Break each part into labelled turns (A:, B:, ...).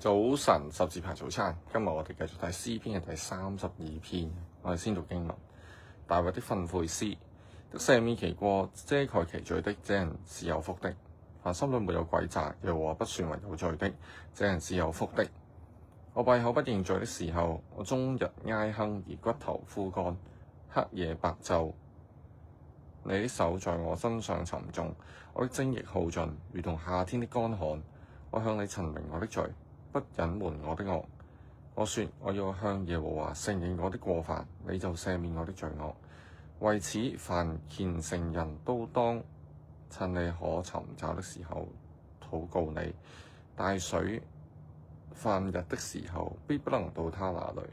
A: 早晨，十字牌早餐。今日我哋繼續睇詩篇嘅第32篇。我哋先讀經文。大衛的訓誨詩：得赦免其過、遮蓋其罪的，這人是有福的。凡心裏沒有詭詐，耶和華不算為有罪的，這人是有福的。我閉口不認罪的時候，我終日哀哼而骨頭枯乾，黑夜白晝。你的手在我身上沉重，我的精液耗盡，如同夏天的乾旱。我向你陳明我的罪，不隱瞞我的惡。我說我要向耶和華承認我的過犯，你就赦免我的罪惡。為此，凡虔誠人都當趁你可尋找的時候禱告你。大水泛溢的時候，必不能到他那裡。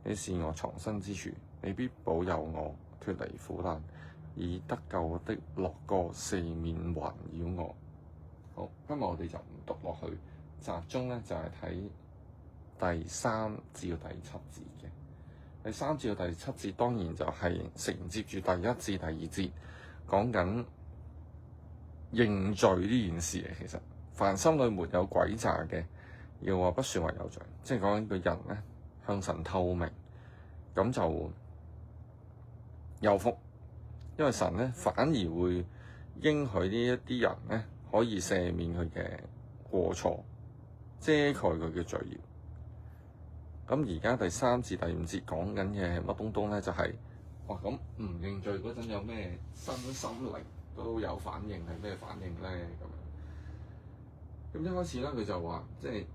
A: 你是我藏身之處，你必保佑我脫離苦難，以得救的樂歌四面環繞我。好，今日我哋就唔讀落去，集中咧就係睇第3至到第7節嘅。第3至到第7節當然就係承接住第1至第2節，講緊認罪呢件事嘅。其實凡心裏沒有詭詐嘅，又話不算為有罪，即係講緊個人咧向神透明，咁就有福，因為神咧反而會應許呢一啲人咧可以赦免佢嘅過錯，遮蓋佢嘅罪孽。咁而家第3至第5節講緊嘅乜東東咧，就係哇咁唔認罪嗰陣有咩身心靈都有反應，係咩反應咧？咁一開始咧佢就話，即係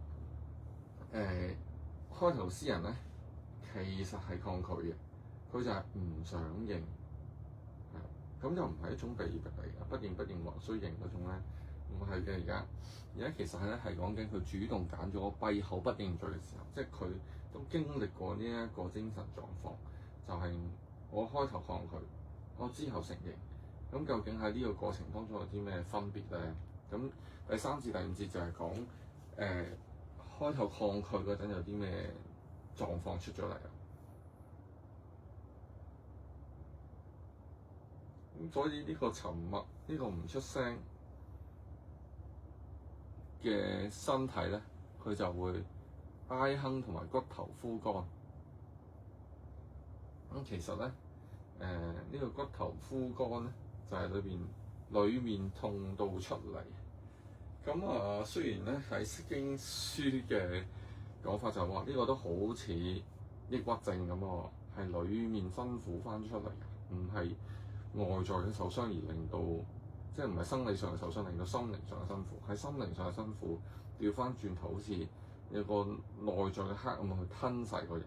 A: 開頭詩人咧其實係抗拒嘅，佢就係唔想認，咁就唔係一種被逼嚟嘅，不認不認還須認嗰種咧，唔係嘅。而家其實係講緊佢主動揀咗閉口不認罪嘅時候，即係佢都經歷過呢一個精神狀況，就係我開頭抗拒，我之後承認。咁究竟喺呢個過程當中有啲咩分別咧？咁第3至第5節就係講開頭抗拒嗰陣有啲咩狀況出咗嚟啊？咁所以呢個沉默，呢個唔出聲嘅身體咧，佢就會哀哼同埋骨頭枯乾。咁其實咧，呢個骨頭枯乾咧，就係裏面痛到出嚟。咁雖然咧喺釋經書嘅講法就話呢個都好似抑鬱症咁喎，係裏面辛苦翻出嚟，唔係外在嘅受傷而令到，即係唔係生理上嘅受傷，令到心靈上嘅辛苦，係心靈上嘅辛苦調翻轉頭，好似有個內在嘅黑暗去吞噬個人。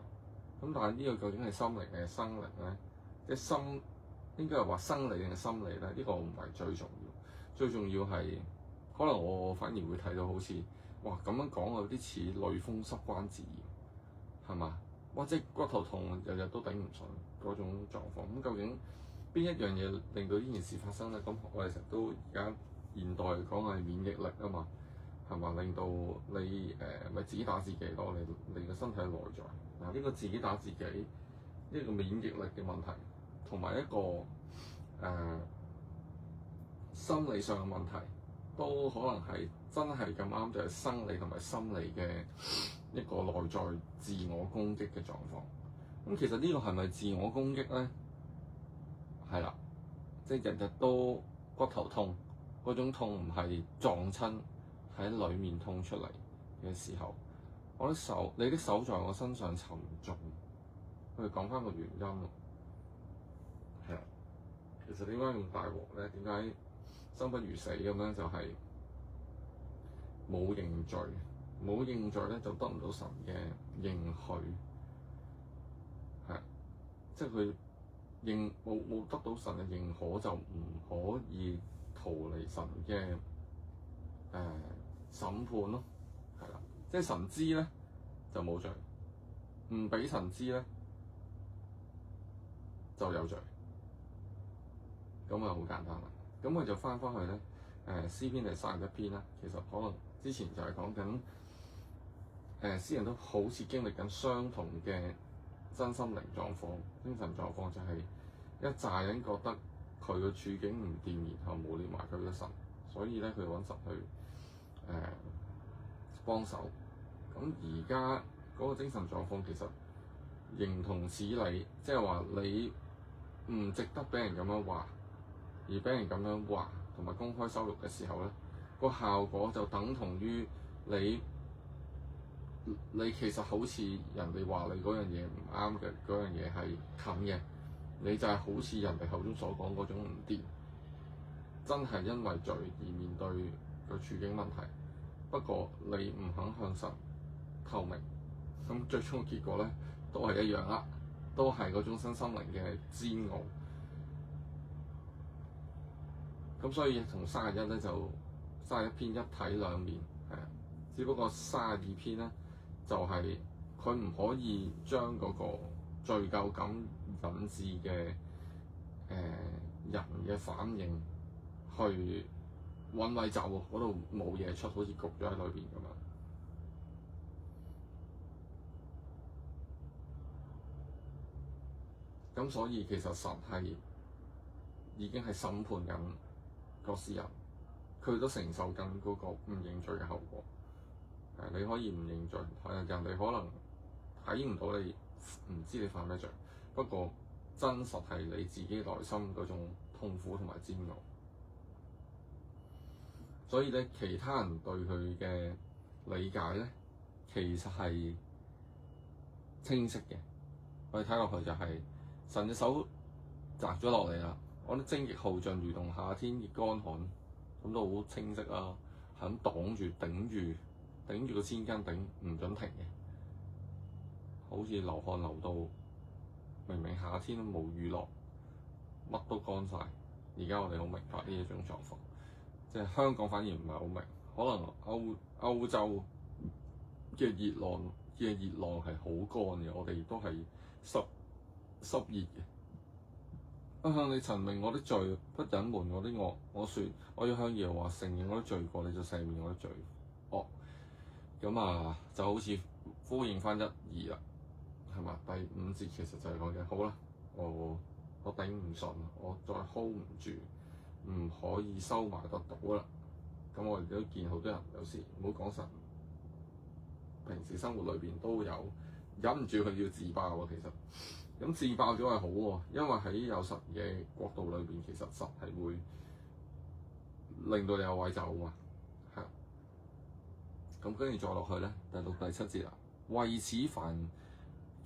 A: 咁但係呢個究竟係心靈定係生靈咧？即係心應該係話生理定係心理咧？呢個唔係最重要，最重要係可能我反而會睇到好似哇咁樣講有啲似類風濕關節炎，係嘛？哇！即係骨頭痛，日日都頂唔順嗰種狀況。咁究竟邊一樣嘢令到呢件事發生咧？咁我哋成日都而家現代講係免疫力啊嘛，係嘛？令到你咪自己打自己咯，你個身體內在嗱呢個自己打自己呢個免疫力嘅問題，同埋一個心理上嘅問題，都可能係真係咁啱就係生理同埋心理嘅一個內在自我攻擊嘅狀況。咁其實呢個係咪自我攻擊咧？係啦，即係日日都骨頭痛，嗰種痛唔係撞親喺裡面痛出嚟嘅時候，你的手在我身上沉重。我哋講翻個原因咯，係啦，其實點解咁大鑊咧？點解生不如死咁樣？就係冇認罪，冇認罪咧就得唔到神嘅認許，係，即係佢冇得到神嘅認可，就唔可以逃離神嘅審判咯，係啦，即係神知咧就冇罪，唔俾神知咧就有罪，咁啊好簡單啦。咁我就翻去咧詩篇第31篇啦。其實可能之前就係講緊詩人都好似經歷緊相同嘅身心靈狀況、精神狀況，就係一紮人覺得佢嘅處境唔掂，然後冇連埋佢嘅神，所以咧佢揾神去幫手。咁而家嗰個精神狀況其實形同此理，即係話你唔值得俾人咁樣話，而俾人咁樣話同埋公開羞辱嘅時候咧，個效果就等同於你其實好似人哋話你嗰樣嘢唔啱嘅，嗰樣嘢係近嘅，你就係好似人哋口中所講嗰種唔掂，真係因為罪而面對個處境問題。不過你唔肯向神透明，咁最終嘅結果咧都係一樣啦，都係嗰種身心靈嘅煎熬。咁所以同31咧就31篇一體兩面，係啊，只不過32篇咧就係佢唔可以將嗰個罪疚感引致嘅人嘅反應去揾位走喎，嗰度冇嘢出，好似焗咗喺裏邊咁樣。咁所以其實神係已經係審判緊個詩人，佢都承受緊嗰個唔認罪嘅後果。你可以唔認罪，人哋可能睇唔到你，唔知你犯咩罪。不過真實係你自己內心嗰種痛苦同埋煎熬。所以咧，其他人對佢嘅理解咧，其實係清晰嘅。我哋睇落去就係神嘅手摘咗落嚟啦，我啲精液耗盡，如同夏天嘅乾旱，咁都好清晰啦。係咁擋住、頂住個千斤頂，唔準停嘅，好似流汗流到明明夏天都冇雨落，乜都乾晒。而家我哋好明白呢一種狀況，即係香港反而唔係好明，可能歐洲嘅熱浪係好乾嘅，我哋都係濕熱嘅。不向你陳明我的罪，不隱瞞我的惡。我說我要向耶和華承認我的罪過，你就赦免我的罪惡。咁啊，就好似呼應翻1、2啦，係嘛？第5節其實就係講嘅，好啦，我頂唔順，我再 hold 唔住，唔可以收埋得到啦。咁我哋都見好多人有時唔好講神，平時生活裏邊都有忍唔住佢要自爆喎。其實咁自爆咗係好喎，因為喺有神嘅國度裏邊，其實神係會令到你有位走嘛。係咁，跟住再落去咧，第6、第7節啦。為此，凡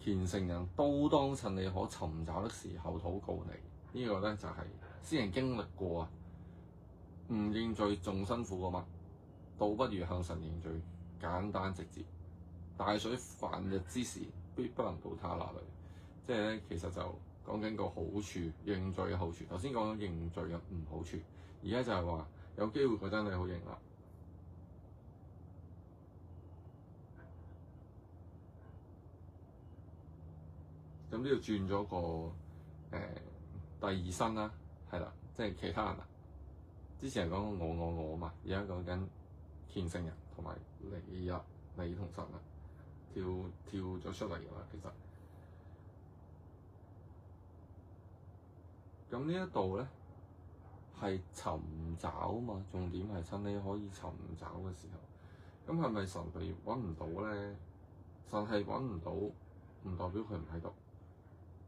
A: 虔誠人都當趁你可尋找的時候禱告你。這個、呢個咧就係詩人經歷過啊，唔認罪仲辛苦過乜，倒不如向神認罪，簡單直接。大水泛溢之時，必不能到他那裏。即係咧，其實就講緊個好處，認罪嘅好處。頭先講咗認罪嘅唔好處，而家就係話有機會嗰陣你好認啦。咁呢度轉咗個第二身啦，係啦，即係其他人啦。之前係講我嘛，而家講緊虔誠人同埋你啊，你同神啊，跳咗出嚟㗎啦，其實。咁呢一度咧係尋找啊嘛，重點係趁你可以尋找嘅時候。咁係咪神佢揾唔到咧？神係揾唔到，唔代表佢唔喺度。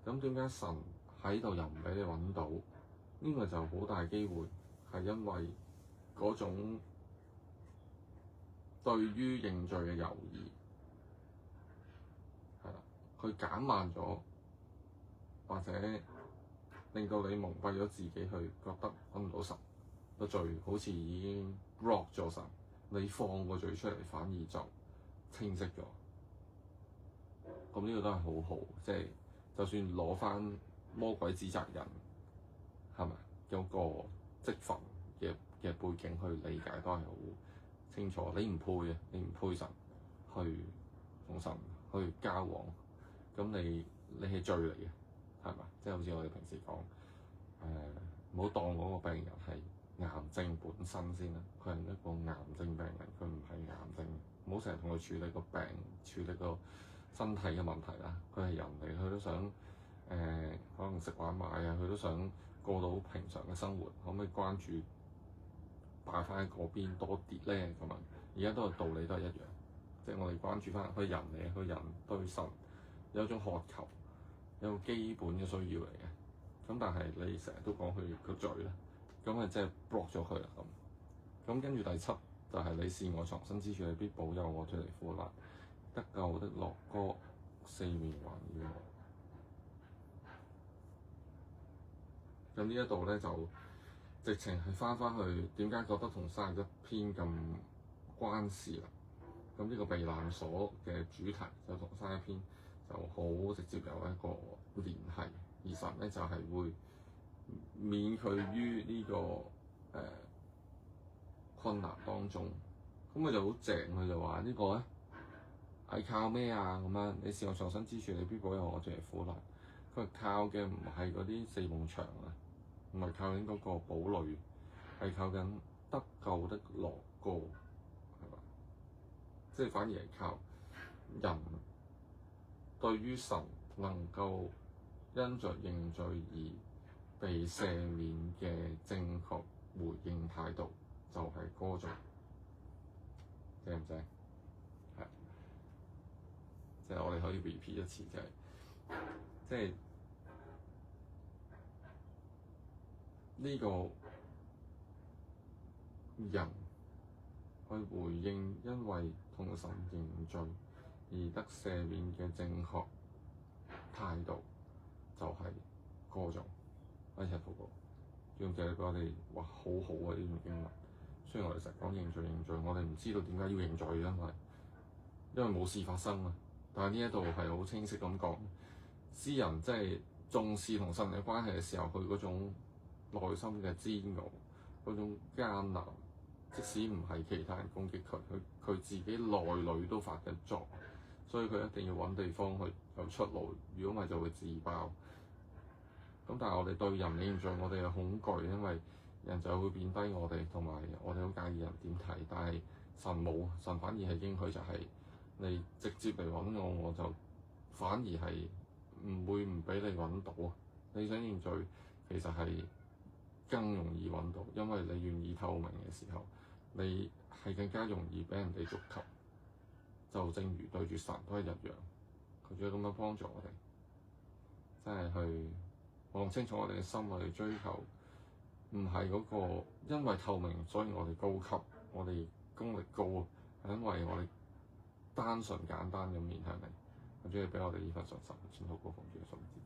A: 咁點解神喺度又唔俾你揾到？呢個就好大機會係因為嗰種對於認罪嘅猶豫，係啦，佢減慢咗，或者令到你蒙蔽咗自己，去覺得揾唔到神個罪，好似已經 block 咗神。你放個罪出嚟，反而就清晰咗。咁呢個都係好好，即係就算攞翻魔鬼指責人，係咪有個積分嘅背景去理解都係好清楚。你唔配嘅，你唔配神去同神去交往，咁你係罪嚟嘅。係嘛？即係好似我哋平時講，唔好當嗰個病人係癌症本身先啦。佢係一個癌症病人，佢唔係癌症。唔好成日同佢處理個病，處理個身體嘅問題啦。佢係人嚟，佢都想可能食玩買啊，佢都想過到平常嘅生活。可唔可以關注擺翻喺嗰邊多啲咧？咁啊，而家都係道理都係一樣，即係我哋關注翻佢人嚟嘅，佢人對神有一種渴求，有個基本嘅需要嚟嘅。咁但係你成日都講佢個罪咧，咁係即係 block 咗佢啦咁。咁跟住第七就係、是、你是我藏身之處，你必保佑我脫離苦難，得救的樂歌四面環繞我。咁呢一度咧就直情係翻返去點解覺得同31篇咁關事啦？咁呢個避難所嘅主題就同31篇就好直接有一個聯繫，而神咧就係、是、會免佢於呢、這個困難當中。咁佢就好正，佢就話呢個咧係靠咩啊？咁樣你是我藏身之處，你必保佑我脫離苦難。佢靠嘅唔係嗰啲四面牆啊，唔係靠緊嗰個堡壘，係靠緊得救的樂歌，係嘛？即係反而係靠人對於神能夠因着認罪而被赦免嘅正確回應態度，就係歌頌，正唔正？係，即係我哋可以 repeat 一次，即係呢個人去回應，因為同神認罪而得赦免嘅正確態度，就係歌頌。一齊禱告，用謝你俾我哋，哇，好好啊！呢段經文，雖然我哋成日講認罪，我哋唔知道點解要認罪，因為冇事發生啊。但係呢一度係好清晰咁講，詩人即係重視同神嘅關係嘅時候，佢嗰種內心嘅煎熬，嗰種艱難，即使唔係其他人攻擊佢自己內裏都發緊作，所以佢一定要揾地方去有出路，如果唔係就會自爆。咁但係我哋對人認罪，我哋有恐懼，因為人就會貶低我哋，同埋我哋好介意人點睇。但係神冇，神反而係應許就係、是、你直接嚟揾我，我就反而係唔會唔俾你揾到。你想認罪，其實係更容易揾到，因為你願意透明嘅時候，你係更加容易俾人哋觸及。就正如對住神都係一樣，佢仲要咁樣幫助我哋，真係去望清楚我哋嘅心，我哋追求唔係嗰個因為透明所以我哋高級，我哋功力高啊，係因為我哋單純簡單咁面向你，或者係俾我哋呢份信心，前途高峰嘅信心。